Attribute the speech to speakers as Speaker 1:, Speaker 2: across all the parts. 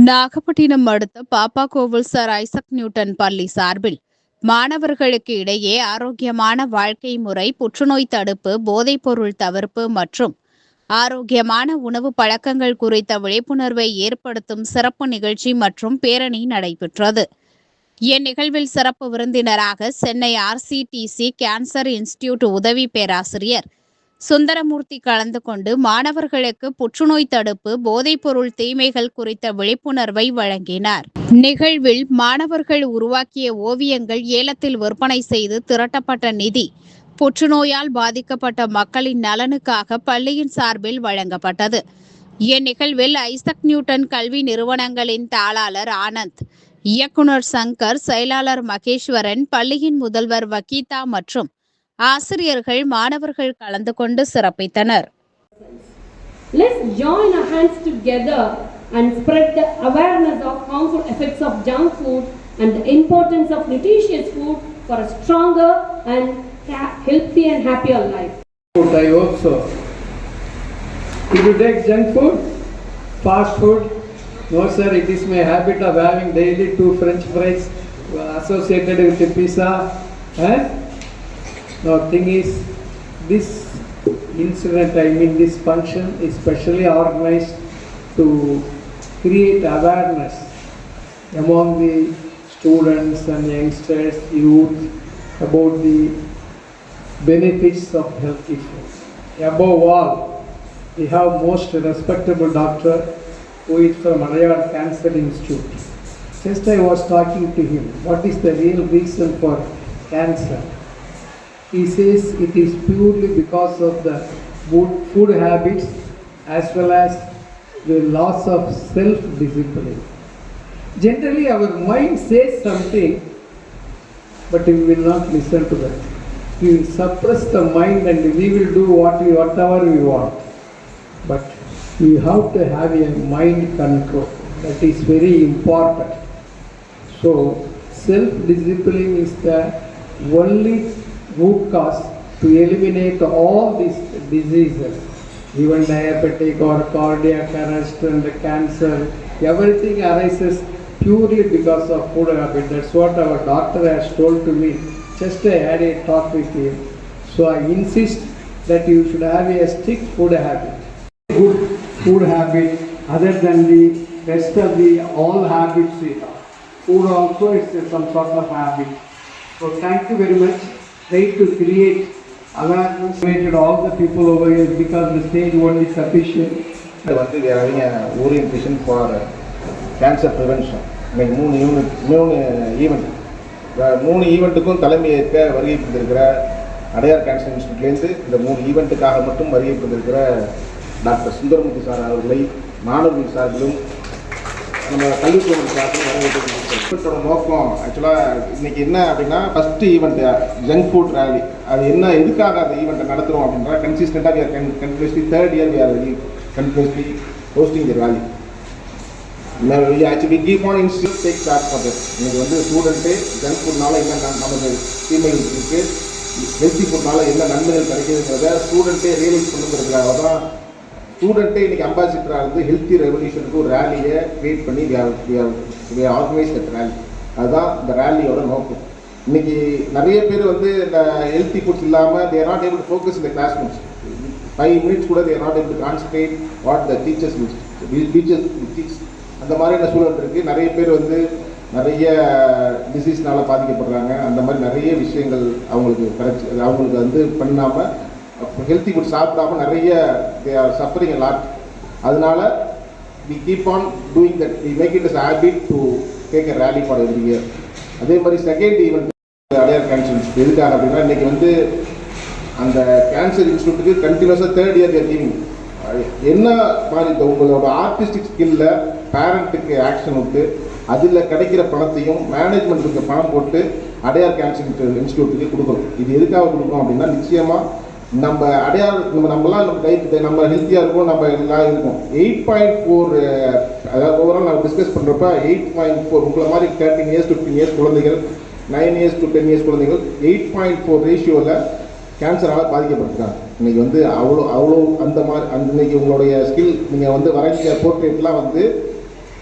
Speaker 1: நாகப்பட்டினம் அடுத்த Pappakovil sir Isaac Newton பள்ளி சார்பில் மாணவர்களுக்கு இடையே ஆரோக்கியமான வாழ்க்கை முறை, புற்றுநோய் தடுப்பு, போதைப்பொருள் தவிர்ப்பு மற்றும் ஆரோக்கியமான உணவு பழக்கங்கள் குறித்த விழிப்புணர்வை ஏற்படுத்தும் சிறப்பு நிகழ்ச்சி மற்றும் பேரணி நடைபெற்றது. இந்நிகழ்வில் சிறப்பு விருந்தினராக சென்னை RCTC கேன்சர் இன்ஸ்டிடியூட் உதவி பேராசிரியர் சுந்தரமூர்த்தி கலந்து கொண்டு மாணவர்களுக்கு புற்றுநோய் தடுப்பு, போதைப்பொருள் தீமைகள் குறித்த விழிப்புணர்வை வழங்கினார். நிகழ்வில் மாணவர்கள் உருவாக்கிய ஓவியங்கள் ஏலத்தில் விற்பனை செய்து திரட்டப்பட்ட நிதி புற்றுநோயால் பாதிக்கப்பட்ட மக்களின் நலனுக்காக பள்ளியின் சார்பில் வழங்கப்பட்டது. இந்நிகழ்வில் ஐசக் நியூட்டன் கல்வி நிறுவனங்களின் தாளாளர் ஆனந்த், இயக்குனர் சங்கர், செயலாளர் மகேஸ்வரன், பள்ளியின் முதல்வர் வகீதா மற்றும் ஆசிரியர்கள், மாணவர்கள் கலந்து கொண்டு சிறப்பித்தனர்.
Speaker 2: Let's join our hands together and spread the awareness of harmful effects of junk food and the importance of nutritious food for a stronger and healthy and happier life.
Speaker 3: I hope so. Did you take junk food? Fast food? No sir, it is my habit of having daily 2 French fries associated with the pizza. Now thing is, this incident, this function is specially organized to create awareness among the students and youngsters, youth, about the benefits of healthy food. Above all, we have most respectable doctor who is from Adayar Cancer Institute. Just I was talking to him, what is the real reason for cancer? He says it is purely because of the food habits as well as the loss of self-discipline. Generally our mind says something, but we will not listen to that. We will suppress the mind and we will do whatever we want. But we have to have a mind control. That is very important. So self-discipline is the only root cause to eliminate all these diseases, even diabetic or cardiac arrest and cancer. Everything arises purely because of food habit. That's what our doctor has told to me. Just I had a talk with him. So I insist that you should have a strict food habit. Good food habit other than the rest of the all habits we have. Food also is some sort of habit. So thank you very much. Try to create awareness, created all the people over here because the stage won't be sufficient.
Speaker 4: We are having a orientation for cancer prevention. Like 3 event. 3 ஈவெண்ட்டுக்கும் தலைமை ஏற்க வருகை புரிந்திருக்கிற Adyar cancer இன்ஸ்டியூட்லேருந்து இந்த 3 ஈவெண்ட்டுக்காக மட்டும் வருகை புரிந்திருக்கிற doctor Sundaramurthy sir அவர்களை மாணவர்கள் சார்பிலும் நம்ம கல்வித்துறை சார்பிலும் வரவேற்று ஈவெண்ட்டோட நோக்கம் ஆக்சுவலாக இன்றைக்கி என்ன அப்படின்னா, first event junk food rally. அது என்ன, எதுக்காக அந்த ஈவெண்ட்டை நடத்துகிறோம் அப்படின்னா, கன்சிஸ்டண்ட்டாக we are continuously 3rd year we are continuously hosting the rally. We actually keep on institute take charge for this. இன்றைக்கி வந்து ஸ்டூடெண்ட்டு ஜங்க் ஃபுட்னால என்ன நமக்கு தீமைகள் இருக்குது, ஹெல்த்தி ஃபுட்னால என்ன நன்மைகள் கிடைக்குதுங்கிறத ஸ்டூடெண்ட்டே ரியலைஸ் பண்ணுங்கிறதுக்காக தான் ஸ்டூடெண்ட்டே இன்றைக்கி அம்பாசிடராக இருந்து ஹெல்த்தி ரெவல்யூஷனுக்கு ஒரு ரேலியை க்ரியேட் பண்ணி ஆர்கனைஸ் தட் ரேலி. அதுதான் இந்த ரேலியோட நோக்கம். இன்றைக்கி நிறைய பேர் வந்து இந்த ஹெல்த்தி ஃபுட்ஸ் இல்லாமல் they are not able to focus in the classrooms. 5 minutes கூட they are not able to concentrate what the teachers teach. அந்த மாதிரியான சூழல் இருக்குது. நிறைய பேர் வந்து நிறைய டிசீஸ்னால பாதிக்கப்படுறாங்க. அந்த மாதிரி நிறைய விஷயங்கள் அவங்களுக்கு வந்து பண்ணாமல் ஹெல்த்தி ஃபுட் சாப்பிடாமல் நிறைய they are suffering a lot. அதனால we keep on doing that. We make it as a habit to take a rally for every year. அதே மாதிரி second event Adyar cancer institute எதுக்காக அப்படின்னா, இன்றைக்கி வந்து அந்த கேன்சர் இன்ஸ்டியூட்டுக்கு கண்டினியூஸாக 3rd year giving என்ன மாதிரி உங்களோட ஆர்டிஸ்டிக் ஸ்கில்ல பேரண்ட்டுக்கு ஆக்ஷன் விட்டு அதில் கிடைக்கிற பணத்தையும் மேனேஜ்மெண்ட்டுக்கு பணம் போட்டு அடையார் கேன்சர் இன்ஸ்டியூட்டுக்கு கொடுக்குறோம். இது எதுக்காக கொடுக்குறோம் அப்படின்னா, நிச்சயமாக நம்ம அடையார் நம்மலாம் நம்ம ஹெல்த்தியாக இருக்கும், நம்ம எல்லாம் இருக்கும். 8.4 அதாவது ஓவரால் நம்ம டிஸ்கஸ் பண்ணுறப்ப 8.4 உங்களை மாதிரி 13 years 15 years குழந்தைகள், 9 years to 10 years குழந்தைகள் 8.4 ரேஷியோவில் கேன்சரால் பாதிக்கப்பட்டிருக்காங்க. இன்றைக்கி வந்து அவ்வளோ அந்த மாதிரி இன்னைக்கு உங்களுடைய ஸ்கில் நீங்கள் வந்து வரைஞ்ச போர்ட்ரேட்லாம் வந்து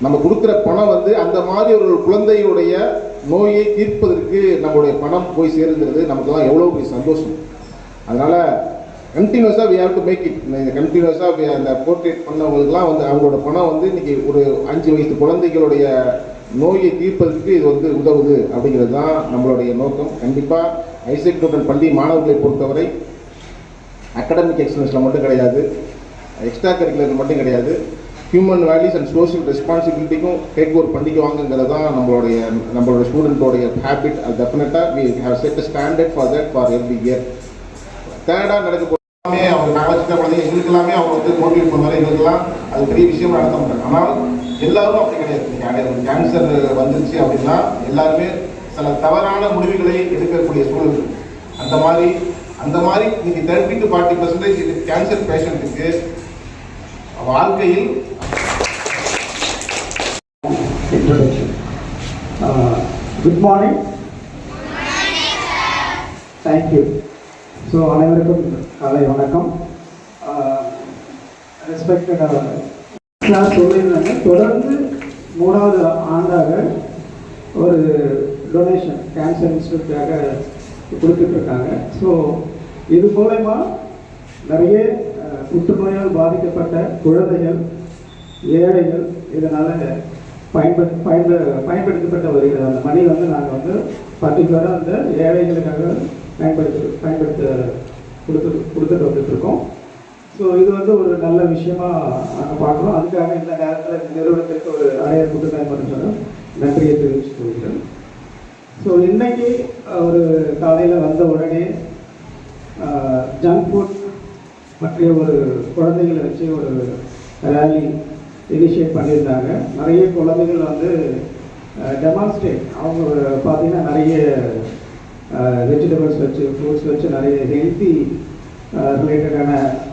Speaker 4: நம்ம கொடுக்குற பணம் வந்து அந்த மாதிரி ஒரு குழந்தையுடைய நோயை தீர்ப்பதற்கு நம்மளுடைய பணம் போய் சேருங்கிறது நமக்குலாம் எவ்வளோ பெரிய சந்தோஷம். அதனால் கண்டினியூஸாக we have to make it. கண்டினியூஸாக அந்த போர்ட்ரேட் பண்ணவங்களுக்குலாம் வந்து அவங்களோட பணம் வந்து இன்றைக்கி ஒரு 5 வயசு குழந்தைகளுடைய நோயை தீர்ப்பதற்கு இது வந்து உதவுது அப்படிங்கிறது தான் நம்மளுடைய நோக்கம். கண்டிப்பாக ஐசக் நியூட்டன் பள்ளி மாணவர்களை பொறுத்தவரை அகாடமிக் எக்ஸலன்ஸில் மட்டும் கிடையாது, எக்ஸ்ட்ரா கரிக்குலர் மட்டும் கிடையாது, ஹியூமன் வேல்யூஸ் அண்ட் சோஷியல் ரெஸ்பான்சிபிலிட்டிக்கும் டேக் ஓவர் பண்ணிக்குவாங்கிறது தான் நம்மளோட ஸ்டூடெண்ட்டோடைய ஹேபிட். அது டெஃபினட்டாக we have set standard for that for every year. தேர்டாக நடக்க போகலாமே அவங்க நாங்கள் சின்ன குழந்தைங்க எங்களுக்கெல்லாமே அவங்க வந்து மோட்டிவேட் பண்ணுவாங்க. எங்களுக்கெல்லாம் அது பெரிய விஷயம் நடத்த மாட்டாங்க. ஆனால் எல்லாரும் அப்படி கிடையாது. கேன்சர் வந்துருச்சு அப்படின்னா எல்லாருமே சில தவறான முடிவுகளை எடுக்கக்கூடிய சூழல். அந்த மாதிரி இன்னைக்கு 30 to 40% கேன்சர் பேஷண்ட்டுக்கு வாழ்க்கையில்
Speaker 5: introduction. Good morning. Thank you. So அனைவருக்கும் காலை வணக்கம். ரெஸ்பெக்டட் கிளாஸ் சொல்லியிருந்தாங்க. தொடர்ந்து 3வது ஆண்டாக ஒரு டொனேஷன் கேன்சர் இன்ஸ்டியூட்டுக்காக கொடுத்துட்ருக்காங்க. ஸோ இது மூலமா நிறைய புற்றுநோயால் பாதிக்கப்பட்ட குழந்தைகள், ஏழைகள் இதனால் பயன்படுத்தப்பட்ட வருகிறது. அந்த மணி வந்து நாங்கள் வந்து பர்டிகுலராக அந்த ஏழைகளுக்காக கொடுத்துட்டு வந்துட்டுருக்கோம். ஸோ இது வந்து ஒரு நல்ல விஷயமா நாங்கள் பார்க்குறோம். அதுக்காக இந்த நேரத்தில் இந்த நிறுவனத்திற்கு ஒரு அடையாள கூட்டத்தாய் மட்டும் நன்றியை தெரிவித்து கொள்கிறேன். ஸோ இன்னைக்கு ஒரு காலையில் வந்த உடனே ஜங்க் ஃபுட் பற்றிய ஒரு குழந்தைகளை வச்சு ஒரு ரேலி இனிஷியேட் பண்ணியிருந்தாங்க. நிறைய குழந்தைகள் வந்து டெமான்ஸ்ட்ரேட் அவங்க பார்த்தீங்கன்னா நிறைய வெஜிடபிள்ஸ் வச்சு ஃப்ரூட்ஸ் வச்சு நிறைய ஹெல்த்தி ரிலேட்டடான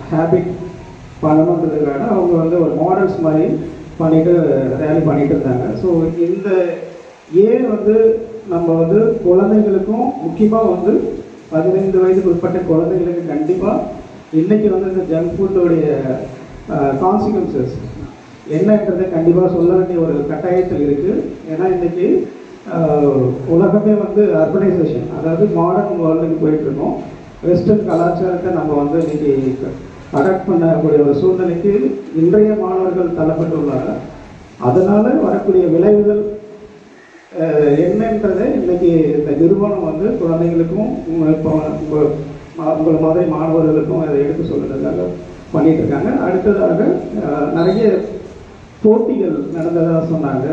Speaker 5: ஹேபிட் பண்ணணுன்றதுக்காக அவங்க வந்து ஒரு மாடல்ஸ் மாதிரி பண்ணிட்டு ரேலி பண்ணிட்டு இருந்தாங்க. ஸோ இந்த வந்து நம்ம வந்து குழந்தைங்களுக்கும் முக்கியமாக வந்து 15 வயதுக்கு உட்பட்ட குழந்தைங்களுக்கு கண்டிப்பாக இன்றைக்கி வந்து இந்த ஜங்க் ஃபுட்டோடைய கான்சிக்வன்சஸ் என்னன்றதை கண்டிப்பாக சொல்ல வேண்டிய ஒரு கட்டாயத்தில் இருக்குது. ஏன்னா இன்றைக்கி உலகமே வந்து அர்பனைசேஷன், அதாவது மாடர்ன் வேர்ல்டுக்கு போயிட்டுருக்கோம். வெஸ்டர்ன் கலாச்சாரத்தை நம்ம வந்து இன்றைக்கி அடாப்ட் பண்ணக்கூடிய ஒரு சூழ்நிலைக்கு இன்றைய மாணவர்கள் தள்ளப்பட்டுள்ளாங்க. அதனால் வரக்கூடிய விளைவுகள் என்னன்றதை இன்றைக்கி இந்த நிறுவனம் வந்து குழந்தைங்களுக்கும் உங்களை மாதிரி மாணவர்களுக்கும் அதை எடுத்து சொல்கிறதுக்காக பண்ணிகிட்டு இருக்காங்க. அடுத்ததாக நிறைய போட்டிகள் நடந்ததாக சொன்னாங்க.